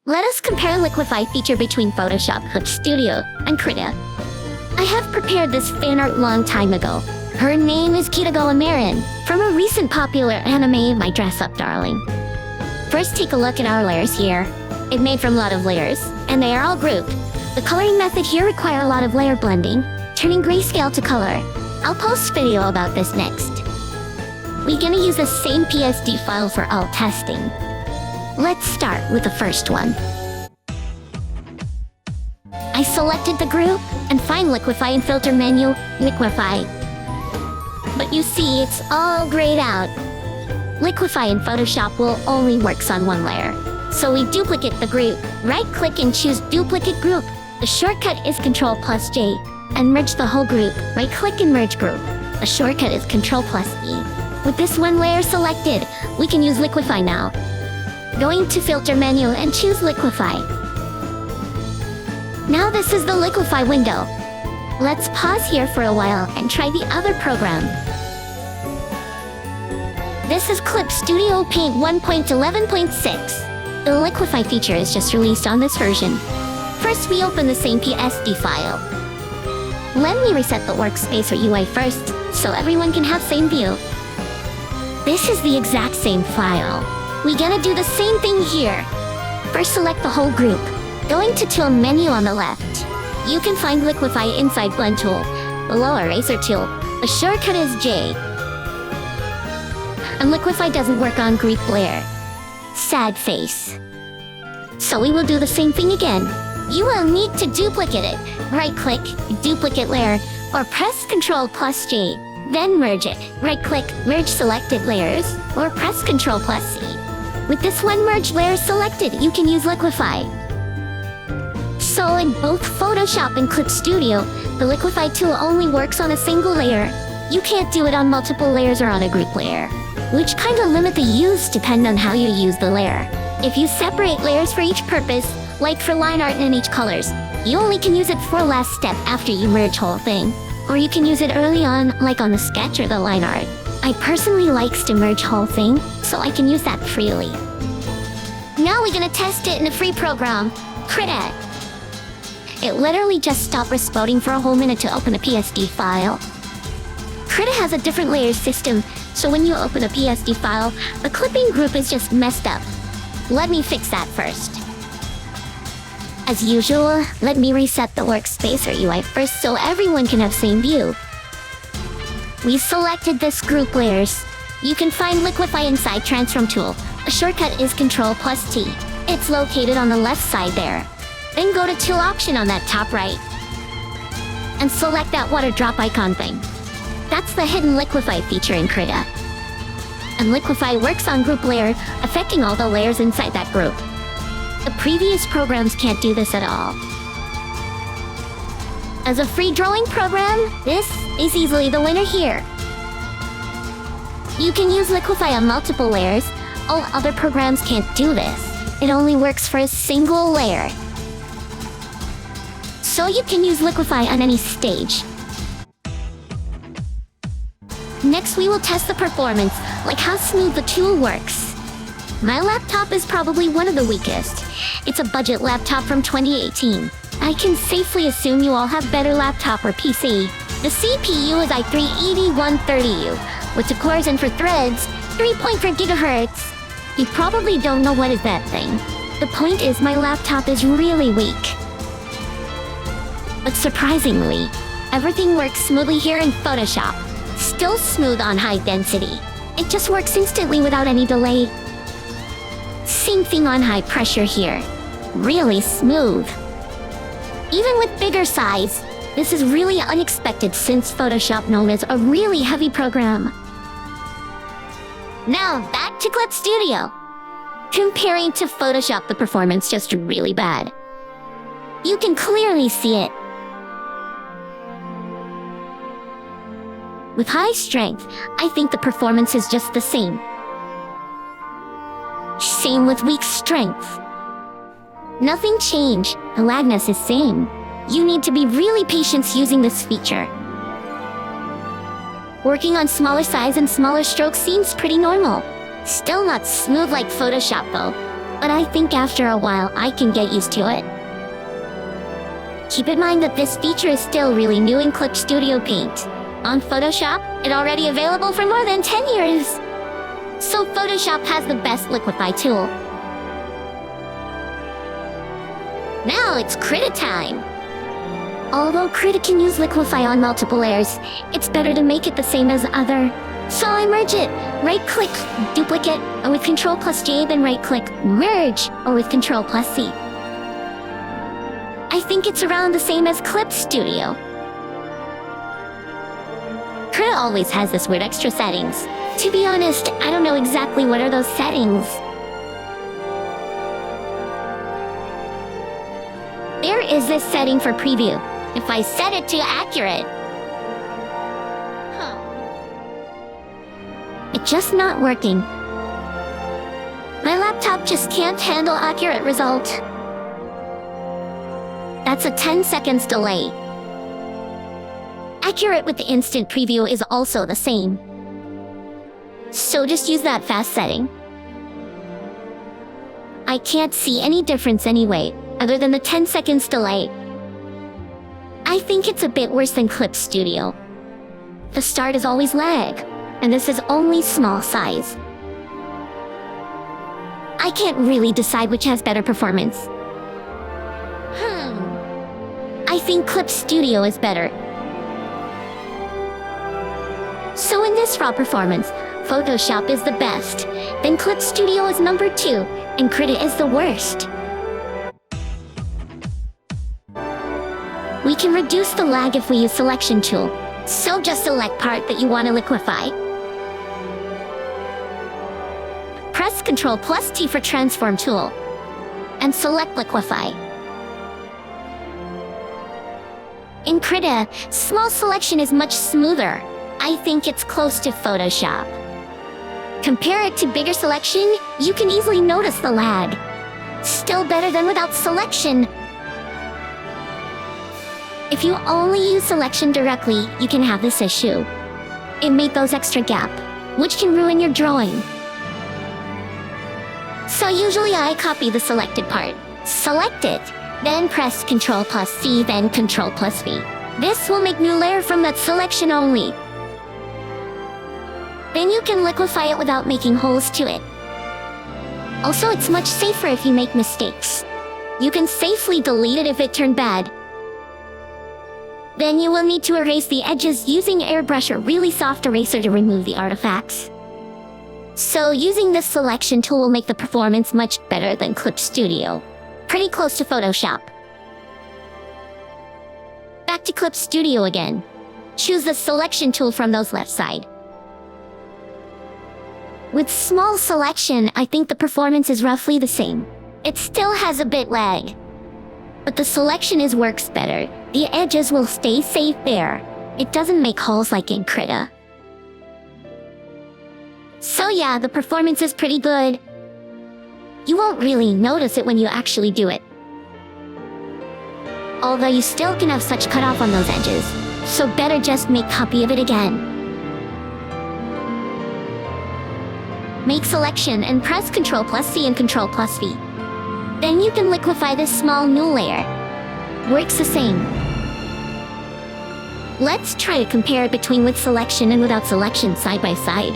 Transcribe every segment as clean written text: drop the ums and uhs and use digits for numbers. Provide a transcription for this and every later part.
Let us compare Liquify feature between Photoshop Clip Studio and Krita. I have prepared this fan art long time ago. Her name is Krita from a recent popular anime, My Dress Up Darling. First, take a look at our layers here. It's made from a lot of layers, and they are all grouped. The coloring method here requires a lot of layer blending, turning grayscale to color. I'll post video about this next. We're gonna use the same PSD file for all testing. Let's start with the first one. I selected the group and find Liquify in filter menu, Liquify. But you see, it's all grayed out. Liquify in Photoshop will only works on one layer. So we duplicate the group, right-click and choose Duplicate Group. The shortcut is Ctrl+J, and merge the whole group. Right-click and merge group. The shortcut is Ctrl+E. With this one layer selected, we can use Liquify now. Going to filter menu and choose Liquify. Now this is the Liquify window. Let's pause here for a while and try the other program. This is Clip Studio Paint 1.11.6. The Liquify feature is just released on this version. First, we open the same PSD file. Let me reset the workspace or UI first, so everyone can have same view. This is the exact same file. We're gonna do the same thing here. First, select the whole group. Going to Tool menu on the left, you can find Liquify inside Blend tool. Below Eraser tool, the shortcut is J. And Liquify doesn't work on group layer. Sad face. So we will do the same thing again. You will need to duplicate it. Right-click, duplicate layer, or press Ctrl+J. Then merge it. Right-click, merge selected layers, or press Ctrl+C. With this one merged layer selected, you can use Liquify. So in both Photoshop and Clip Studio, the Liquify tool only works on a single layer. You can't do it on multiple layers or on a group layer, which kind of limit the use depending on how you use the layer. If you separate layers for each purpose, like for line art and each colors, you only can use it for last step after you merge whole thing. Or you can use it early on, like on the sketch or the line art. I personally likes to merge whole thing, so I can use that freely. Now we're gonna test it in a free program, Krita. It literally just stopped responding for a whole minute to open a PSD file. Krita has a different layer system, so when you open a PSD file, the clipping group is just messed up. Let me fix that first. As usual, let me reset the workspace or UI first so everyone can have same view. We selected this group layers. You can find Liquify inside Transform tool. The shortcut is Ctrl+T. It's located on the left side there. Then go to Tool option on that top right. And select that water drop icon thing. That's the hidden Liquify feature in Krita. And Liquify works on group layer, affecting all the layers inside that group. The previous programs can't do this at all. As a free drawing program, this is easily the winner here. You can use Liquify on multiple layers. All other programs can't do this. It only works for a single layer. So you can use Liquify on any stage. Next, we will test the performance, like how smooth the tool works. My laptop is probably one of the weakest. It's a budget laptop from 2018. I can safely assume you all have better laptop or PC. The CPU is i3-8130U, with the cores and for threads, 3.4 GHz. You probably don't know what is that thing. The point is my laptop is really weak. But surprisingly, everything works smoothly here in Photoshop. Still smooth on high density. It just works instantly without any delay. Same thing on high pressure here. Really smooth. Even with bigger size, this is really unexpected since Photoshop known as a really heavy program. Now back to Clip Studio. Comparing to Photoshop, the performance just really bad. You can clearly see it. With high strength, I think the performance is just the same. Same with weak strength. Nothing changed, the lagness is same. You need to be really patient using this feature. Working on smaller size and smaller strokes seems pretty normal. Still not smooth like Photoshop though. but I think after a while I can get used to it. Keep in mind that this feature is still really new in Clip Studio Paint. On Photoshop, it's already available for more than 10 years. So Photoshop has the best Liquify tool. Now it's Krita time. Although Krita can use Liquify on multiple layers, it's better to make it the same as other. So I merge it. Right-click, duplicate, or with Ctrl+J, then right-click, merge, or with Ctrl+C. I think it's around the same as Clip Studio. Krita always has this weird extra settings. To be honest, I don't know exactly what are those settings. There is this setting for preview. If I set it to accurate, it's just not working. My laptop just can't handle accurate result. That's a 10 seconds delay. Accurate with the instant preview is also the same. So just use that fast setting. I can't see any difference anyway, other than the 10 seconds delay. I think it's a bit worse than Clip Studio. The start is always lag, and this is only small size. I can't really decide which has better performance. I think Clip Studio is better. So in this raw performance, Photoshop is the best, then Clip Studio is number 2, and Krita is the worst. We can reduce the lag if we use Selection tool, so just select part that you want to liquify. Press Ctrl+T for Transform tool, and select Liquify. In Krita, small selection is much smoother. I think it's close to Photoshop. Compare it to bigger selection, you can easily notice the lag. Still better than without selection. If you only use selection directly, you can have this issue. It may those extra gap, which can ruin your drawing. So usually I copy the selected part, select it, then press Ctrl+C, then Ctrl+V. This will make new layer from that selection only. Then you can liquify it without making holes to it. Also, it's much safer if you make mistakes. You can safely delete it if it turned bad. Then you will need to erase the edges using airbrush or really soft eraser to remove the artifacts. So using this selection tool will make the performance much better than Clip Studio. Pretty close to Photoshop. Back to Clip Studio again. Choose the selection tool from those left side. With small selection, I think the performance is roughly the same. It still has a bit lag, but the selection works better. The edges will stay safe there. It doesn't make holes like in Krita. So yeah, the performance is pretty good. You won't really notice it when you actually do it. Although you still can have such cutoff on those edges, so better just make copy of it again. Make selection and press Ctrl+C and Ctrl+V. Then you can liquify this small new layer. Works the same. Let's try to compare it between with selection and without selection side by side.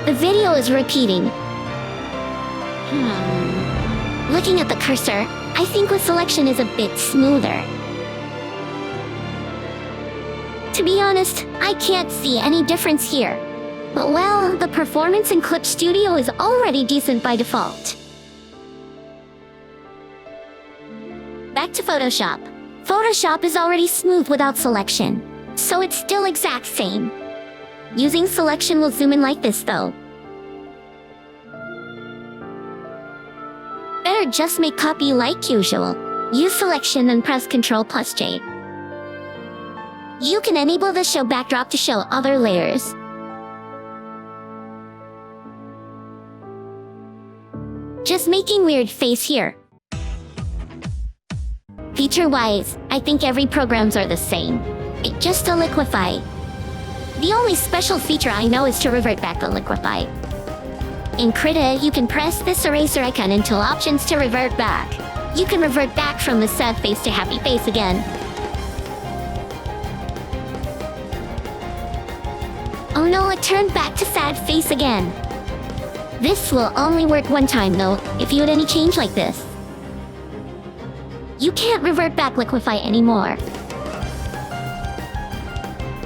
The video is repeating. Looking at the cursor, I think with selection is a bit smoother. To be honest, I can't see any difference here. But well, the performance in Clip Studio is already decent by default. Back to Photoshop. Photoshop is already smooth without selection, so it's still exact same. Using selection will zoom in like this though. Better just make copy like usual. Use selection and press Ctrl+J. You can enable the show backdrop to show other layers. Just making weird face here. Feature-wise, I think every programs are the same. It just a liquify. The only special feature I know is to revert back on Liquify. In Krita, you can press this eraser icon until options to revert back. You can revert back from the sad face to happy face again. Oh no, it turned back to sad face again. This will only work one time though, if you had any change like this. You can't revert back Liquify anymore.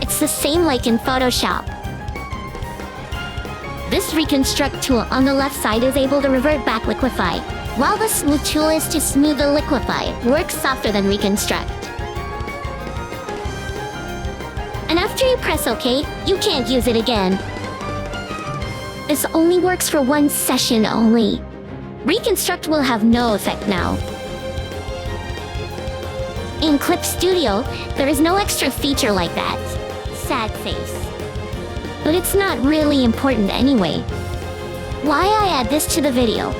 It's the same like in Photoshop. This reconstruct tool on the left side is able to revert back Liquify, while the smooth tool is to smooth the Liquify, works softer than reconstruct. And after you press OK, you can't use it again. This only works for one session only. Reconstruct will have no effect now. In Clip Studio, there is no extra feature like that. Sad face. But it's not really important anyway. Why I add this to the video?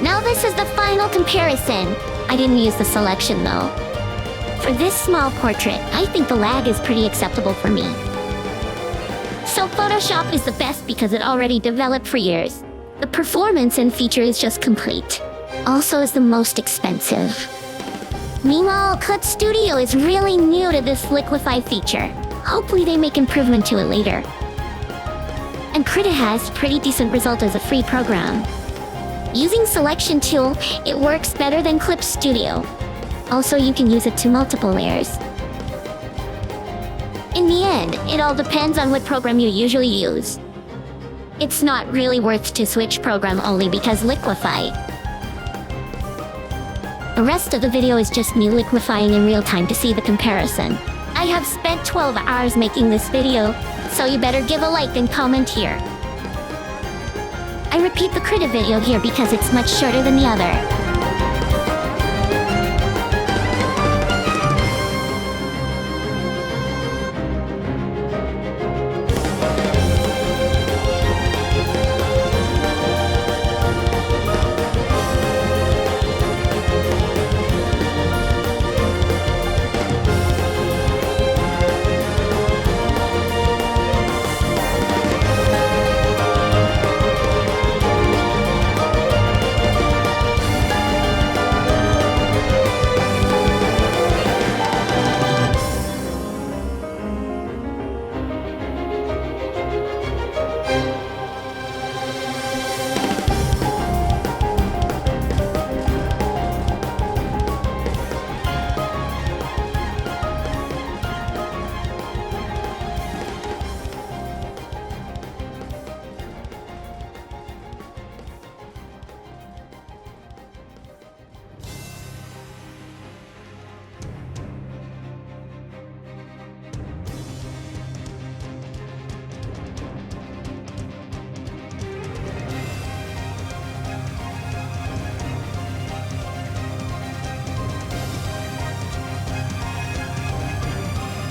Now this is the final comparison. I didn't use the selection though. For this small portrait, I think the lag is pretty acceptable for me. So Photoshop is the best because it already developed for years. The performance and feature is just complete. Also is the most expensive. Meanwhile, Clip Studio is really new to this Liquify feature. Hopefully they make improvement to it later. And Krita has pretty decent result as a free program. Using selection tool, it works better than Clip Studio. Also, you can use it to multiple layers. In the end, it all depends on what program you usually use. It's not really worth to switch program only because Liquify. The rest of the video is just me liquefying in real time to see the comparison. I have spent 12 hours making this video, so you better give a like and comment here. I repeat the Krita video here because it's much shorter than the other.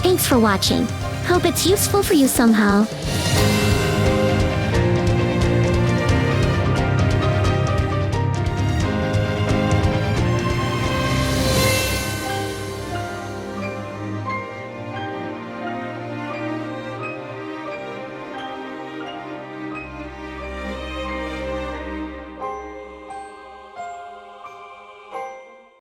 Thanks for watching. Hope it's useful for you somehow.